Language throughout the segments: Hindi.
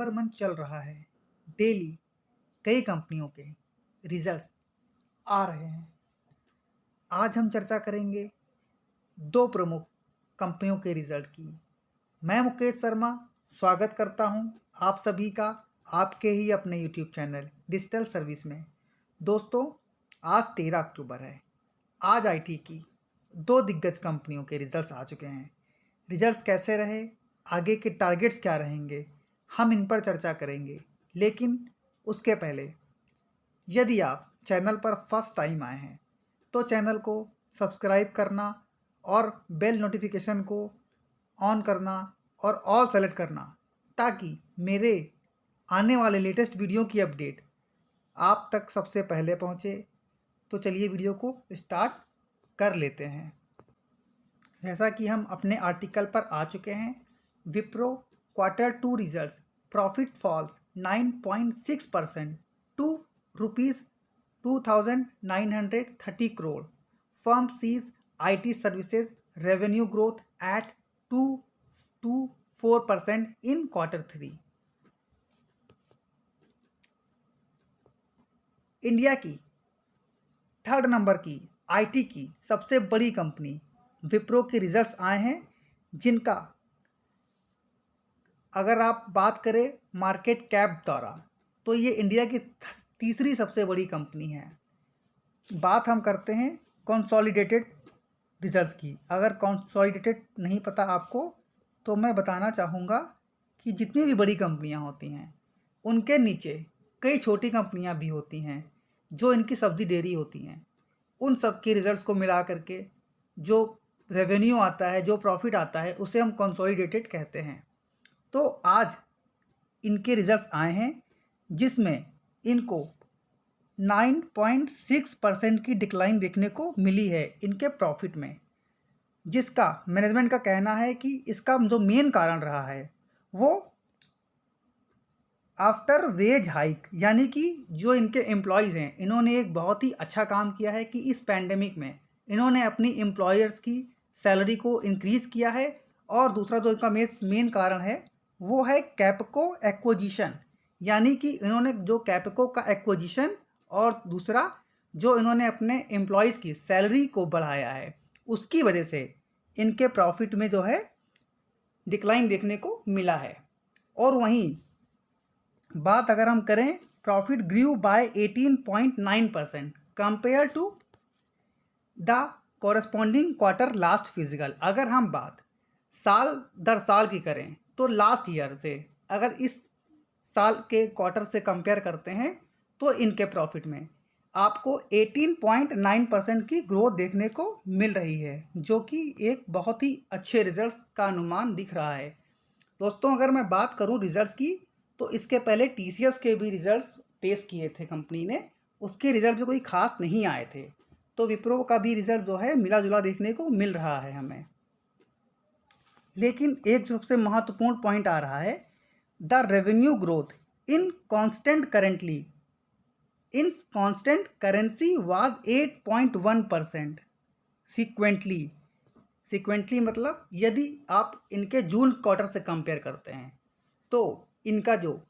पर मंथ चल रहा है। डेली कई कंपनियों के रिजल्ट्स आ रहे हैं। आज हम चर्चा करेंगे 2 प्रमुख कंपनियों के रिजल्ट की। मैं मुकेश शर्मा स्वागत करता हूं आप सभी का आपके ही अपने यूट्यूब चैनल डिजिटल सर्विस में। दोस्तों, आज 13 अक्टूबर है। आज आईटी की 2 दिग्गज कंपनियों के रिजल्ट्स आ चुके हैं। रिजल्ट्स कैसे रहे, आगे के टारगेट्स क्या रहेंगे, हम इन पर चर्चा करेंगे। लेकिन उसके पहले यदि आप चैनल पर फर्स्ट टाइम आए हैं तो चैनल को सब्सक्राइब करना और बेल नोटिफिकेशन को ऑन करना और ऑल सेलेक्ट करना, ताकि मेरे आने वाले लेटेस्ट वीडियो की अपडेट आप तक सबसे पहले पहुंचे। तो चलिए वीडियो को स्टार्ट कर लेते हैं। जैसा कि हम अपने आर्टिकल पर आ चुके हैं, Wipro Q2 results, profit falls 9.6% to ₹2,930 crore. Firm sees IT services revenue growth at 2 to 4% in Q3. India की 3rd नंबर की आईटी की सबसे बड़ी कंपनी विप्रो के रिजल्ट्स आए हैं, जिनका अगर आप बात करें मार्केट कैप द्वारा तो ये इंडिया की तीसरी सबसे बड़ी कंपनी है। बात हम करते हैं कंसोलिडेटेड रिजल्ट्स की। अगर कंसोलिडेटेड नहीं पता आपको तो मैं बताना चाहूँगा कि जितनी भी बड़ी कंपनियां होती हैं उनके नीचे कई छोटी कंपनियां भी होती हैं जो इनकी सब्सिडियरी होती हैं। उन सब के रिजल्ट्स को मिला करके जो रेवेन्यू आता है, जो प्रॉफिट आता है, उसे हम कंसोलिडेटेड कहते हैं। तो आज इनके रिजल्ट्स आए हैं, जिसमें इनको 9.6% की डिक्लाइन देखने को मिली है इनके प्रॉफिट में, जिसका मैनेजमेंट का कहना है कि इसका जो मेन कारण रहा है वो आफ्टर वेज हाइक, यानी कि जो इनके एम्प्लॉयज़ हैं इन्होंने एक बहुत ही अच्छा काम किया है कि इस पैंडेमिक में इन्होंने अपनी एम्प्लॉयर्स की सैलरी को इंक्रीज़ किया है। और दूसरा जो इनका मेन कारण है वो है कैपको एक्विजिशन, यानी कि इन्होंने जो कैपको का एक्विजिशन और दूसरा जो इन्होंने अपने एम्प्लॉयज़ की सैलरी को बढ़ाया है, उसकी वजह से इनके प्रॉफिट में जो है डिक्लाइन देखने को मिला है। और वहीं बात अगर हम करें, profit grew by 18.9% compare to the corresponding quarter last physical. अगर हम बात साल दर साल की करें तो लास्ट ईयर से अगर इस साल के क्वार्टर से कंपेयर करते हैं तो इनके प्रॉफिट में आपको 18.9% की ग्रोथ देखने को मिल रही है, जो कि एक बहुत ही अच्छे रिजल्ट्स का अनुमान दिख रहा है। दोस्तों, अगर मैं बात करूं रिजल्ट्स की तो इसके पहले टीसीएस के भी रिजल्ट्स पेश किए थे कंपनी ने, उसके रिजल्ट भी कोई खास नहीं आए थे। तो विप्रो का भी रिजल्ट जो है मिला जुला देखने को मिल रहा है हमें। लेकिन एक सबसे महत्वपूर्ण पॉइंट आ रहा है, the revenue growth in constant currency was 8.1% सिक्वेंटली मतलब यदि आप इनके जून क्वार्टर से कंपेयर करते हैं तो इनका जो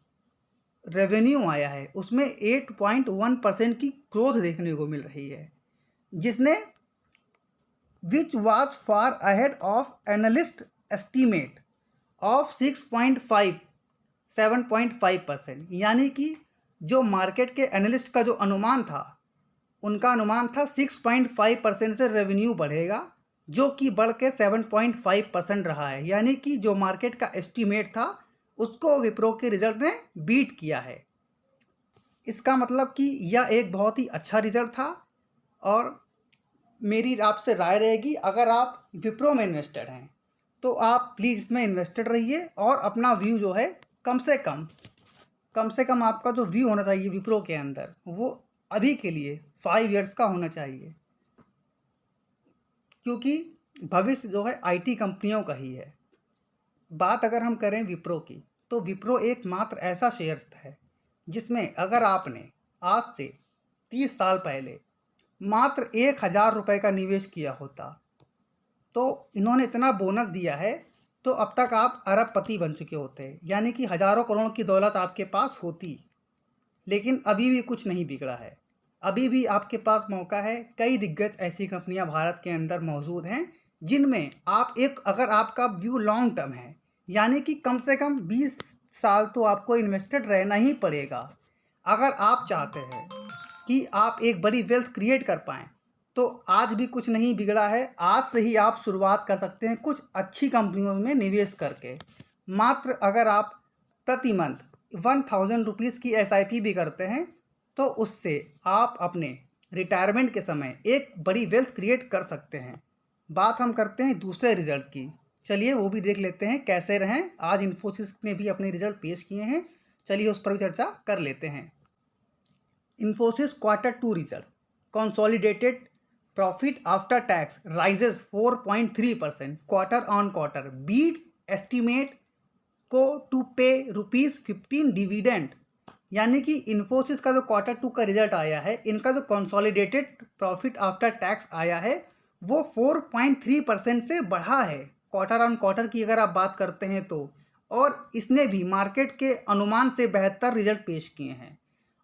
रेवेन्यू आया है उसमें 8.1% की ग्रोथ देखने को मिल रही है, जिसने which was far ahead of analyst estimate of 7.5%। यानी कि जो मार्केट के एनालिस्ट का जो अनुमान था, उनका अनुमान था 6.5% से रेवेन्यू बढ़ेगा, जो कि बढ़ के 7.5% रहा है। यानी कि जो मार्केट का एस्टीमेट था उसको विप्रो के रिजल्ट ने बीट किया है। इसका मतलब कि यह एक बहुत ही अच्छा रिजल्ट था। और मेरी आपसे राय रहेगी, अगर आप विप्रो में इन्वेस्टेड हैं तो आप प्लीज़ इसमें इन्वेस्टेड रहिए और अपना व्यू जो है कम से कम आपका जो व्यू होना चाहिए विप्रो के अंदर वो अभी के लिए 5 इयर्स का होना चाहिए, क्योंकि भविष्य जो है आईटी कंपनियों का ही है। बात अगर हम करें विप्रो की तो विप्रो एकमात्र ऐसा शेयर है जिसमें अगर आपने आज से 30 साल पहले मात्र 1,000 रुपये का निवेश किया होता तो इन्होंने इतना बोनस दिया है तो अब तक आप अरबपति बन चुके होते, यानी कि हज़ारों करोड़ की दौलत आपके पास होती। लेकिन अभी भी कुछ नहीं बिगड़ा है, अभी भी आपके पास मौका है। कई दिग्गज ऐसी कंपनियां भारत के अंदर मौजूद हैं जिनमें आप अगर आपका व्यू लॉन्ग टर्म है, यानी कि कम से कम 20 साल तो आपको इन्वेस्टेड रहना ही पड़ेगा। अगर आप चाहते हैं कि आप एक बड़ी वेल्थ क्रिएट कर पाएँ, तो आज भी कुछ नहीं बिगड़ा है। आज से ही आप शुरुआत कर सकते हैं कुछ अच्छी कंपनियों में निवेश करके। मात्र अगर आप प्रति मंथ 1000 रुपीज़ की SIP भी करते हैं, तो उससे आप अपने रिटायरमेंट के समय एक बड़ी वेल्थ क्रिएट कर सकते हैं। बात हम करते हैं दूसरे रिजल्ट की। चलिए वो भी देख लेते हैं कैसे रहें। आज इन्फोसिस ने भी अपने रिजल्ट पेश किए हैं, चलिए उस पर भी चर्चा कर लेते हैं। Infosys Q2 result, consolidated profit after tax rises 4.3% quarter on quarter, beats estimate को टू पे ₹15 डिविडेंड। यानी कि इन्फोसिस का जो Q2 का रिजल्ट आया है, इनका जो कंसोलिडेटेड प्रॉफिट आफ्टर टैक्स आया है वो 4.3% से बढ़ा है क्वार्टर ऑन क्वार्टर की अगर आप बात करते हैं तो। और इसने भी मार्केट के अनुमान से बेहतर रिजल्ट पेश किए हैं।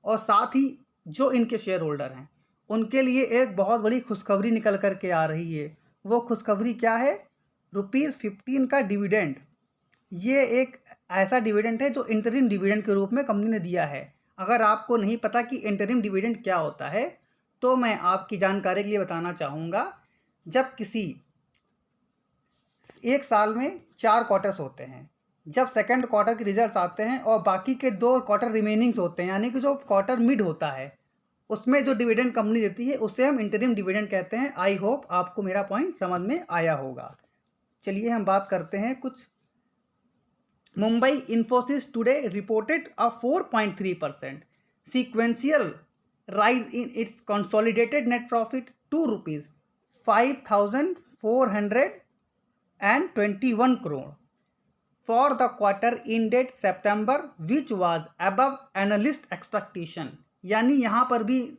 और साथ ही जो इनके शेयर होल्डर हैं उनके लिए एक बहुत बड़ी खुशखबरी निकल कर के आ रही है। वो खुशखबरी क्या है? ₹15 का डिविडेंड। ये एक ऐसा डिविडेंड है जो इंटरिम डिविडेंड के रूप में कंपनी ने दिया है। अगर आपको नहीं पता कि इंटरिम डिविडेंड क्या होता है, तो मैं आपकी जानकारी के लिए बताना चाहूँगा। जब किसी एक साल में 4 क्वार्टर्स होते हैं, जब सेकंड क्वार्टर के रिजल्ट्स आते हैं और बाकी के 2 क्वार्टर रिमेनिंग्स होते हैं, यानी कि जो क्वार्टर मिड होता है, उसमें जो डिविडेंड कंपनी देती है उसे हम इंटरिम डिविडेंड कहते हैं। आई होप आपको मेरा पॉइंट समझ में आया होगा। चलिए हम बात करते हैं कुछ। Mumbai Infosys today reported a 4.3% sequential rise in its consolidated net profit to rupees 5,421 crore for the quarter ended September, which was above analyst expectation। यानी यहाँ पर भी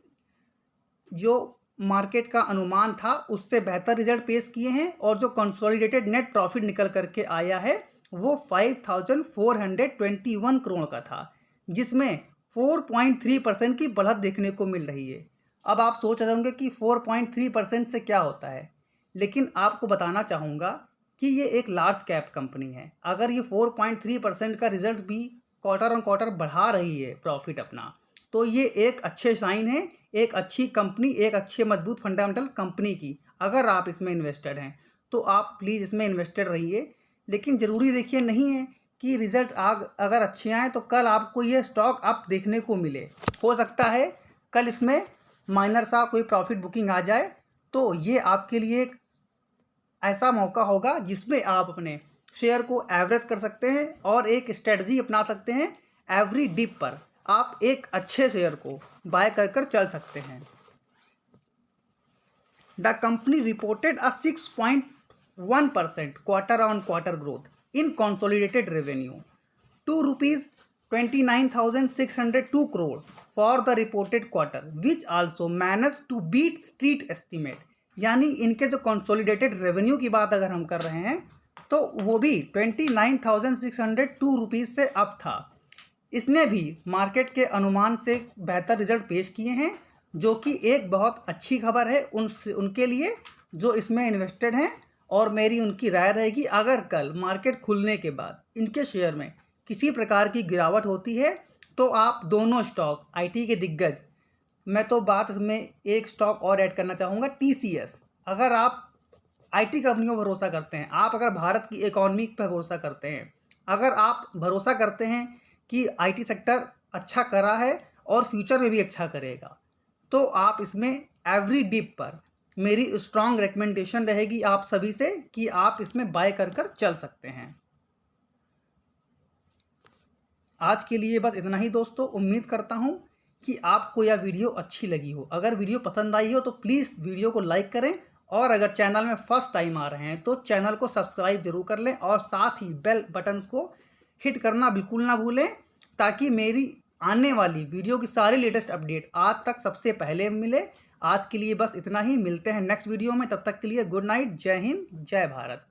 जो मार्केट का अनुमान था उससे बेहतर रिजल्ट पेश किए हैं और जो कंसोलिडेटेड नेट प्रॉफिट निकल करके आया है वो 5,421 करोड़ का था, जिसमें 4.3% की बढ़त देखने को मिल रही है। अब आप सोच रहे होंगे कि 4.3% से क्या होता है, लेकिन आपको बताना चाहूँगा कि ये एक लार्ज कैप कंपनी है। अगर ये 4.3% का रिजल्ट भी क्वार्टर ऑन क्वार्टर बढ़ा रही है प्रॉफिट अपना, तो ये एक अच्छे साइन है, एक अच्छी कंपनी, एक अच्छे मजबूत फंडामेंटल कंपनी की। अगर आप इसमें इन्वेस्टेड हैं तो आप प्लीज़ इसमें इन्वेस्टेड रहिए। लेकिन ज़रूरी देखिए नहीं है कि रिज़ल्ट अगर अच्छे आएँ तो कल आपको ये स्टॉक अप देखने को मिले। हो सकता है कल इसमें माइनर सा कोई प्रॉफिट बुकिंग आ जाए, तो ये आपके लिए एक ऐसा मौका होगा जिसमें आप अपने शेयर को एवरेज कर सकते हैं और एक स्ट्रेटजी अपना सकते हैं। एवरी डिप पर आप एक अच्छे शेयर को बाय कर चल सकते हैं। The company reported a 6.1% quarter on quarter growth in consolidated revenue to ₹29,602 crore for the reported quarter, which also managed to beat street estimate। यानी इनके जो कंसोलिडेटेड रेवेन्यू की बात अगर हम कर रहे हैं तो वो भी 29,602 रुपीज़ से अप था। इसने भी मार्केट के अनुमान से बेहतर रिजल्ट पेश किए हैं, जो कि एक बहुत अच्छी खबर है उनके लिए जो इसमें इन्वेस्टेड हैं। और मेरी उनकी राय रहेगी, अगर कल मार्केट खुलने के बाद इनके शेयर में किसी प्रकार की गिरावट होती है तो आप दोनों स्टॉक IT के दिग्गज, मैं तो बात इसमें एक स्टॉक और ऐड करना चाहूँगा, TCS। अगर आप IT कंपनियों पर भरोसा करते हैं, आप अगर भारत की इकॉनमी पर भरोसा करते हैं, अगर आप भरोसा करते हैं कि IT सेक्टर अच्छा करा है और फ्यूचर में भी अच्छा करेगा, तो आप इसमें एवरी डिप पर मेरी स्ट्रॉन्ग रिकमेंडेशन रहेगी आप सभी से कि आप इसमें बाय कर चल सकते हैं। आज के लिए बस इतना ही दोस्तों। उम्मीद करता हूं कि आपको यह वीडियो अच्छी लगी हो। अगर वीडियो पसंद आई हो तो प्लीज़ वीडियो को लाइक करें, और अगर चैनल में फर्स्ट टाइम आ रहे हैं तो चैनल को सब्सक्राइब जरूर कर लें और साथ ही बेल बटन को हिट करना बिल्कुल ना भूलें, ताकि मेरी आने वाली वीडियो की सारी लेटेस्ट अपडेट आज तक सबसे पहले मिले। आज के लिए बस इतना ही, मिलते हैं नेक्स्ट वीडियो में। तब तक के लिए गुड नाइट, जय हिंद, जय भारत।